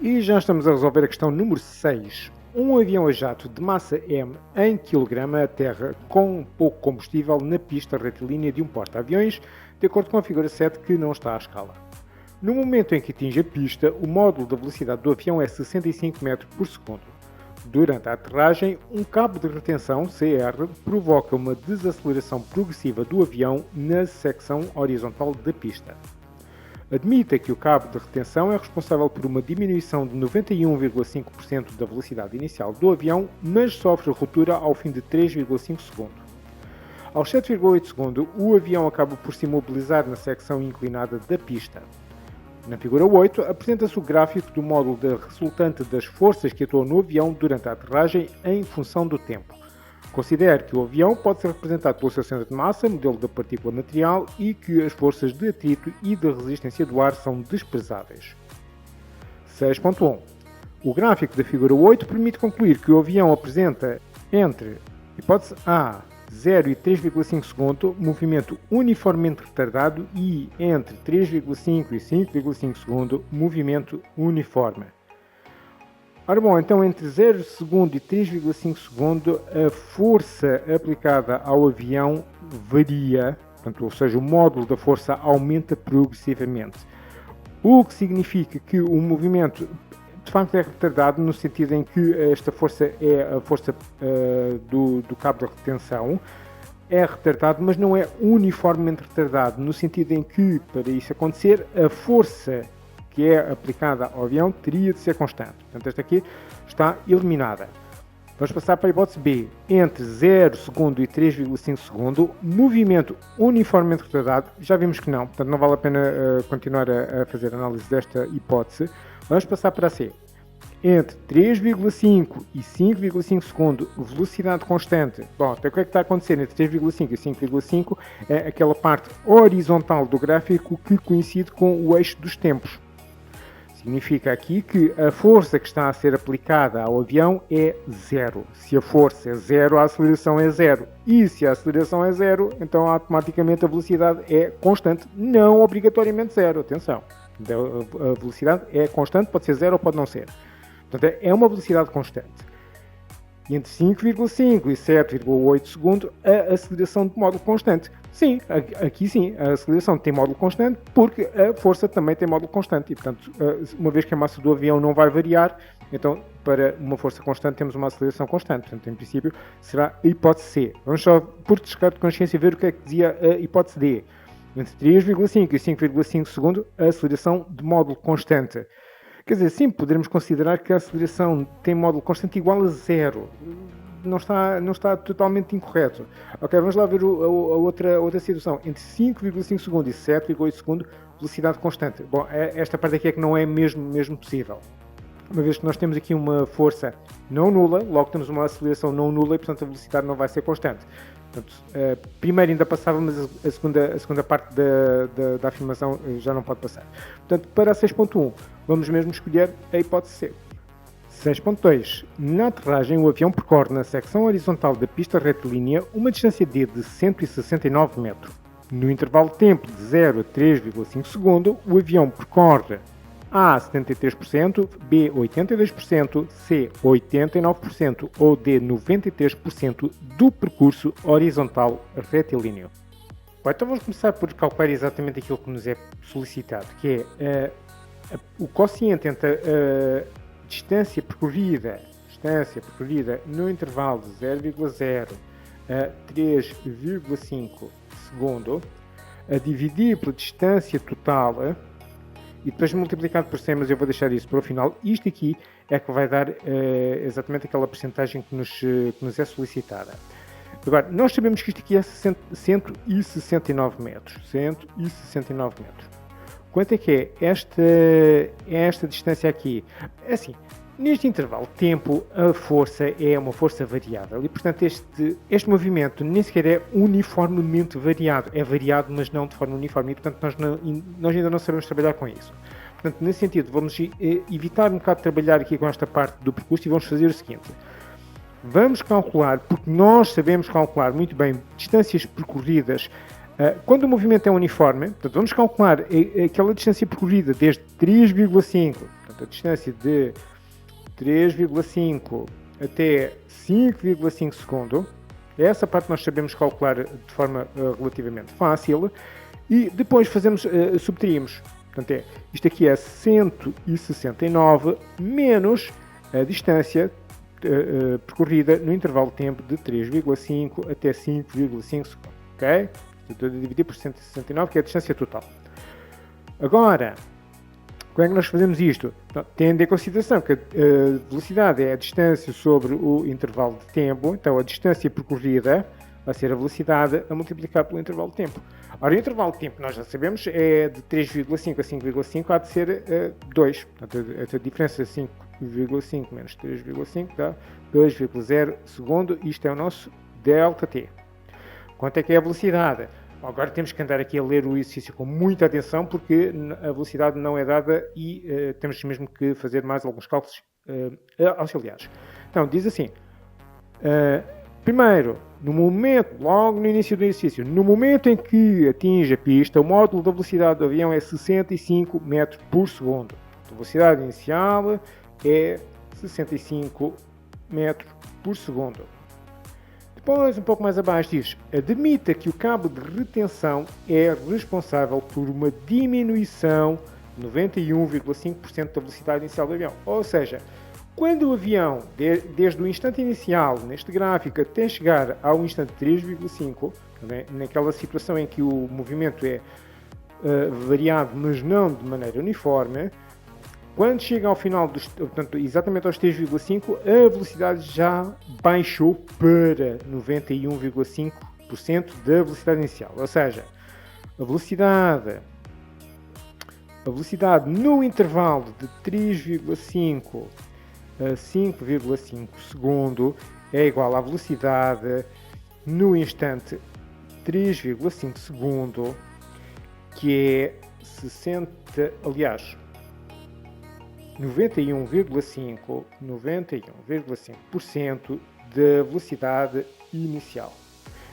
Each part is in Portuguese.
E já estamos a resolver a questão número 6. Um avião a jato de massa M em kg aterra com pouco combustível na pista retilínea de um porta-aviões, de acordo com a figura 7 que não está à escala. No momento em que atinge a pista, o módulo da velocidade do avião é 65 metros por segundo. Durante a aterragem, um cabo de retenção, CR, provoca uma desaceleração progressiva do avião na secção horizontal da pista. Admita que o cabo de retenção é responsável por uma diminuição de 91,5% da velocidade inicial do avião, mas sofre ruptura ao fim de 3,5 segundos. Aos 7,8 segundos, o avião acaba por se imobilizar na secção inclinada da pista. Na figura 8, apresenta-se o gráfico do módulo resultante das forças que atuam no avião durante a aterragem em função do tempo. Considere que o avião pode ser representado pelo seu centro de massa, modelo da partícula material, e que as forças de atrito e de resistência do ar são desprezáveis. 6.1. O gráfico da figura 8 permite concluir que o avião apresenta entre hipótese A, 0 e 3,5 segundo, movimento uniformemente retardado, e entre 3,5 e 5,5 segundo, movimento uniforme. Ora bom, então entre 0 segundo e 3,5 segundo, a força aplicada ao avião varia, portanto, ou seja, o módulo da força aumenta progressivamente. O que significa que o movimento de facto é retardado no sentido em que esta força é a força do cabo de retenção, é retardado, mas não é uniformemente retardado, no sentido em que, para isso acontecer, a força que é aplicada ao avião teria de ser constante. Portanto, esta aqui está eliminada. Vamos passar para a hipótese B. Entre 0 segundo e 3,5 segundo, movimento uniformemente retardado. Já vimos que não, portanto não vale a pena continuar a fazer análise desta hipótese. Vamos passar para a C. Entre 3,5 e 5,5 segundo, velocidade constante. Bom, então o que é que está a acontecer entre 3,5 e 5,5? É aquela parte horizontal do gráfico que coincide com o eixo dos tempos. Significa aqui que a força que está a ser aplicada ao avião é zero. Se a força é zero, a aceleração é zero. E se a aceleração é zero, então automaticamente a velocidade é constante, não obrigatoriamente zero. Atenção, a velocidade é constante, pode ser zero ou pode não ser. Portanto, é uma velocidade constante. Entre 5,5 e 7,8 segundos, a aceleração de módulo constante. Sim, aqui sim, a aceleração tem módulo constante, porque a força também tem módulo constante. E, portanto, uma vez que a massa do avião não vai variar, então, para uma força constante, temos uma aceleração constante. Portanto, em princípio, será a hipótese C. Vamos só, por descarte de consciência, ver o que é que dizia a hipótese D. Entre 3,5 e 5,5 segundos, a aceleração de módulo constante. Quer dizer, sim, poderemos considerar que a aceleração tem módulo constante igual a zero. Não está totalmente incorreto. Ok, vamos lá ver a outra situação. Entre 5,5 segundos e 7,8 segundos, velocidade constante. Bom, esta parte aqui é que não é mesmo possível. Uma vez que nós temos aqui uma força não nula, logo temos uma aceleração não nula e, portanto, a velocidade não vai ser constante. Portanto, primeiro ainda passava, mas a segunda parte da afirmação já não pode passar. Portanto, para a 6.1, vamos mesmo escolher a hipótese C. 6.2. Na aterragem, o avião percorre na secção horizontal da pista retilínea uma distância D de 169 metros. No intervalo de tempo de 0 a 3,5 segundos, o avião percorre A 73%, B 82%, C 89% ou D 93% do percurso horizontal retilíneo. Bom, então vamos começar por calcular exatamente aquilo que nos é solicitado, que é o quociente entre a distância percorrida no intervalo de 0,0 a 3,5 segundo, a dividir pela distância total, e depois multiplicado por 100, mas eu vou deixar isso para o final. Isto aqui é que vai dar exatamente aquela percentagem que nos é solicitada. Agora, nós sabemos que isto aqui é 169 metros. 169 metros. Quanto é que é esta distância aqui? É assim, neste intervalo de tempo, a força é uma força variável e, portanto, este movimento nem sequer é uniformemente variado. É variado, mas não de forma uniforme e, portanto, nós ainda não sabemos trabalhar com isso. Portanto, nesse sentido, vamos evitar um bocado de trabalhar aqui com esta parte do percurso e vamos fazer o seguinte. Vamos calcular, porque nós sabemos calcular muito bem distâncias percorridas quando o movimento é uniforme. Portanto, vamos calcular aquela distância percorrida desde 3,5, Portanto, a distância de 3,5 até 5,5 segundo. Essa parte nós sabemos calcular de forma relativamente fácil. E depois subtraímos. Portanto, isto aqui é 169 menos a distância percorrida no intervalo de tempo de 3,5 até 5,5 segundos. Ok? Estou a dividir por 169, que é a distância total. Agora, como é que nós fazemos isto? Então, tendo em consideração que a velocidade é a distância sobre o intervalo de tempo, então a distância percorrida vai ser a velocidade a multiplicar pelo intervalo de tempo. Ora, o intervalo de tempo, nós já sabemos, é de 3,5 a 5,5, há de ser 2. Portanto, a diferença de 5,5 menos 3,5 dá 2,0 segundo. Isto é o nosso ΔT. Quanto é que é a velocidade? Agora temos que andar aqui a ler o exercício com muita atenção, porque a velocidade não é dada e temos mesmo que fazer mais alguns cálculos auxiliares. Então, diz assim... primeiro, logo no início do exercício, no momento em que atinge a pista, o módulo da velocidade do avião é 65 metros por segundo. A velocidade inicial é 65 metros por segundo. Depois, um pouco mais abaixo, diz: admita que o cabo de retenção é responsável por uma diminuição de 91,5% da velocidade inicial do avião. Ou seja, quando o avião, desde o instante inicial, neste gráfico, até chegar ao instante 3,5, naquela situação em que o movimento é variado, mas não de maneira uniforme, quando chega ao final, portanto, exatamente aos 3,5, a velocidade já baixou para 91,5% da velocidade inicial. Ou seja, a velocidade no intervalo de 3,5 a 5,5 segundo é igual à velocidade no instante 3,5 segundo, que é 91,5% da velocidade inicial.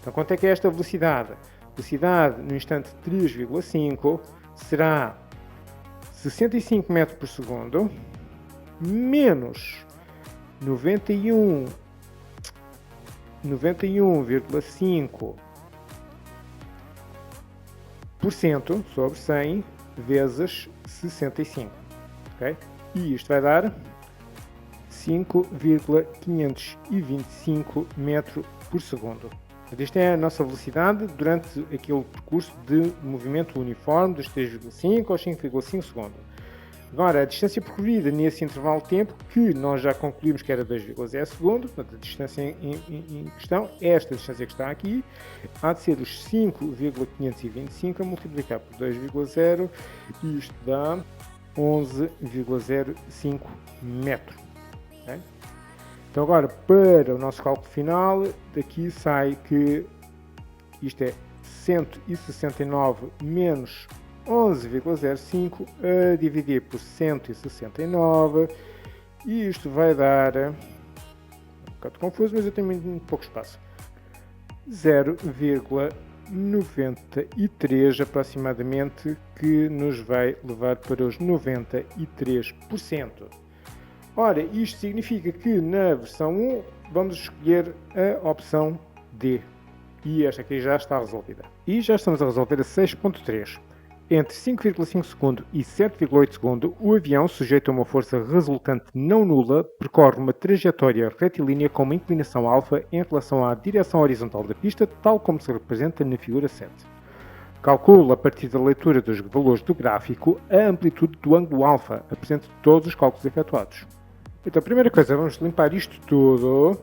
Então, quanto é que é esta velocidade? A velocidade no instante 3,5 será 65 metros por segundo menos 91,5% sobre 100 vezes 65. Okay? E isto vai dar 5,525 metros por segundo. Esta é a nossa velocidade durante aquele percurso de movimento uniforme dos 3,5 aos 5,5 segundos. Agora, a distância percorrida nesse intervalo de tempo, que nós já concluímos que era 2,0 segundos, portanto, a distância em questão, esta distância que está aqui, há de ser os 5,525 a multiplicar por 2,0, e isto dá 11,05 metros. Okay? Então agora, para o nosso cálculo final, daqui sai que isto é 169 menos 11,05 a dividir por 169, e isto vai dar, um bocado confuso, mas eu tenho muito pouco espaço, 0,93 aproximadamente, que nos vai levar para os 93%. Ora, isto significa que na versão 1 vamos escolher a opção D. E esta aqui já está resolvida. E já estamos a resolver a 6.3. Entre 5,5 segundo e 7,8 segundo, o avião, sujeito a uma força resultante não nula, percorre uma trajetória retilínea com uma inclinação alfa em relação à direção horizontal da pista, tal como se representa na figura 7. Calcula, a partir da leitura dos valores do gráfico, a amplitude do ângulo alfa. Apresente todos os cálculos efetuados. Então, a primeira coisa, vamos limpar isto tudo,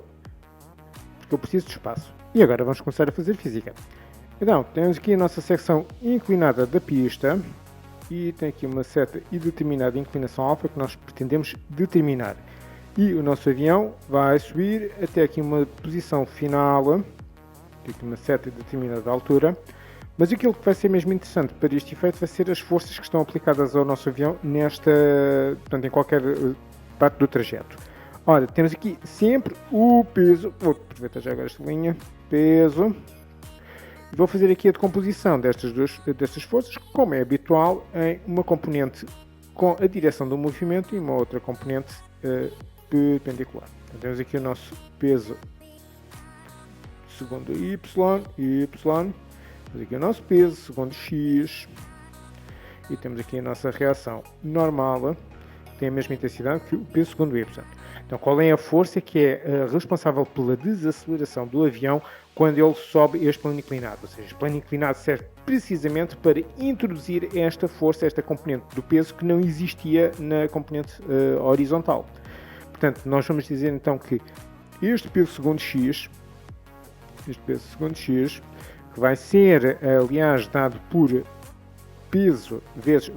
porque eu preciso de espaço. E agora vamos começar a fazer física. Então, temos aqui a nossa secção inclinada da pista e tem aqui uma seta e determinada inclinação alfa que nós pretendemos determinar. E o nosso avião vai subir até aqui uma posição final, tem aqui uma seta e determinada altura, mas aquilo que vai ser mesmo interessante para este efeito vai ser as forças que estão aplicadas ao nosso avião portanto, em qualquer parte do trajeto. Ora, temos aqui sempre o peso, vou aproveitar já agora esta linha, peso. Vou fazer aqui a decomposição destas forças, como é habitual, em uma componente com a direção do movimento e uma outra componente perpendicular. Então, temos aqui o nosso peso segundo y, temos aqui o nosso peso segundo x, e temos aqui a nossa reação normal, que tem a mesma intensidade que o peso segundo y. Então, qual é a força que é responsável pela desaceleração do avião quando ele sobe este plano inclinado? Ou seja, o plano inclinado serve precisamente para introduzir esta força, esta componente do peso que não existia na componente horizontal. Portanto, nós vamos dizer então que este peso segundo x, que vai ser, aliás, dado por peso vezes,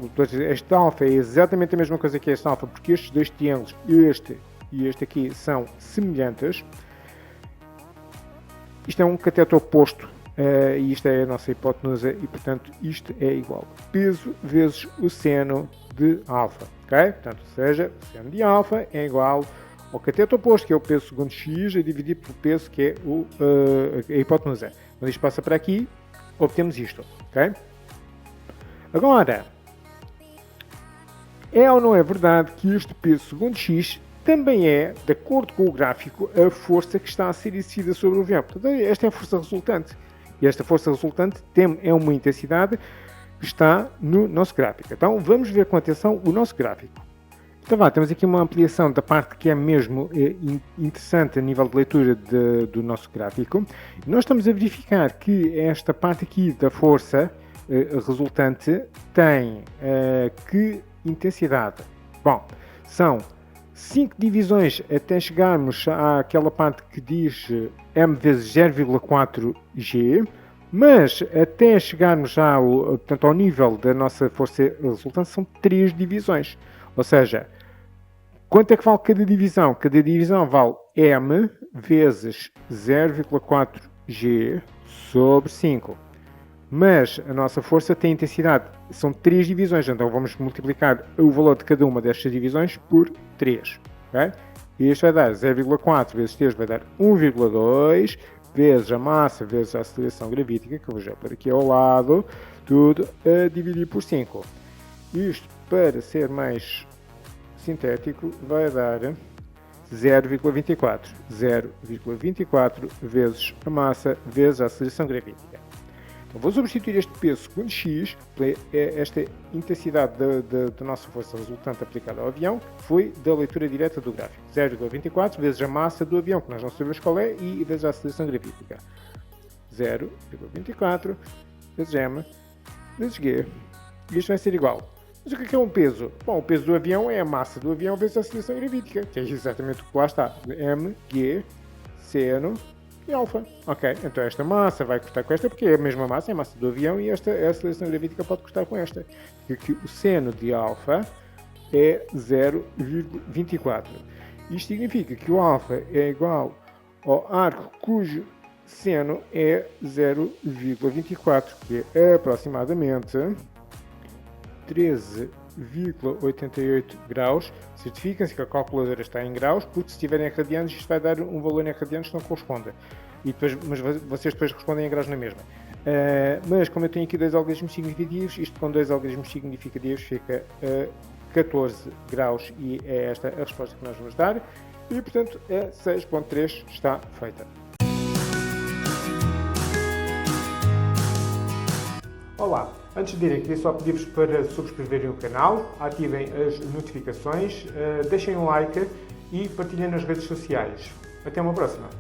este alfa é exatamente a mesma coisa que este alfa, porque estes dois triângulos, este e este aqui, são semelhantes. Isto é um cateto oposto, e isto é a nossa hipotenusa, e portanto isto é igual a peso vezes o seno de alfa, ok? Portanto, ou seja, o seno de alfa é igual ao cateto oposto, que é o peso segundo x, a dividir pelo peso, que é a hipotenusa. Quando isto passa para aqui, obtemos isto, ok? Agora, é ou não é verdade que este peso segundo x também é, de acordo com o gráfico, a força que está a ser exercida sobre o avião? Portanto, esta é a força resultante. E esta força resultante é uma intensidade que está no nosso gráfico. Então, vamos ver com atenção o nosso gráfico. Então, temos aqui uma ampliação da parte que é mesmo interessante a nível de leitura do nosso gráfico. Nós estamos a verificar que esta parte aqui da força resultante tem que intensidade? Bom, são 5 divisões até chegarmos àquela parte que diz m vezes 0,4 g, mas até chegarmos portanto, ao nível da nossa força resultante são 3 divisões. Ou seja, quanto é que vale cada divisão? Cada divisão vale m vezes 0,4 g sobre 5. Mas a nossa força tem intensidade, são 3 divisões, então vamos multiplicar o valor de cada uma destas divisões por 3. Okay? E isto vai dar 0,4 vezes 3 vai dar 1,2 vezes a massa vezes a aceleração gravítica, que eu vou já pôr aqui ao lado, tudo a dividir por 5. Isto, para ser mais sintético, vai dar 0,24. 0,24 vezes a massa vezes a aceleração gravítica. Então, vou substituir este peso segundo x, esta intensidade da nossa força resultante aplicada ao avião, foi da leitura direta do gráfico. 0,24 vezes a massa do avião, que nós não sabemos qual é, e vezes a aceleração gravítica. 0,24 vezes m vezes g. E isto vai ser igual. Mas o que é um peso? Bom, o peso do avião é a massa do avião vezes a aceleração gravítica, que é exatamente o que lá está. M, G, seno e alfa. Ok, então esta massa vai cortar com esta, porque é a mesma massa, é a massa do avião, e esta a aceleração gravítica pode cortar com esta. Porque o seno de alfa é 0,24. Isto significa que o alfa é igual ao arco cujo seno é 0,24, que é aproximadamente 13,88 graus. Certifiquem-se que a calculadora está em graus, porque se estiverem em radianos, isto vai dar um valor em radianos que não corresponde. E depois, mas vocês depois respondem em graus na mesma. Mas como eu tenho aqui 2 algarismos significativos, isto com 2 algarismos significativos fica 14 graus, e é esta a resposta que nós vamos dar. E portanto a 6.3 está feita. Olá! Antes de irem, queria só pedir-vos para subscreverem o canal, ativem as notificações, deixem um like e partilhem nas redes sociais. Até uma próxima!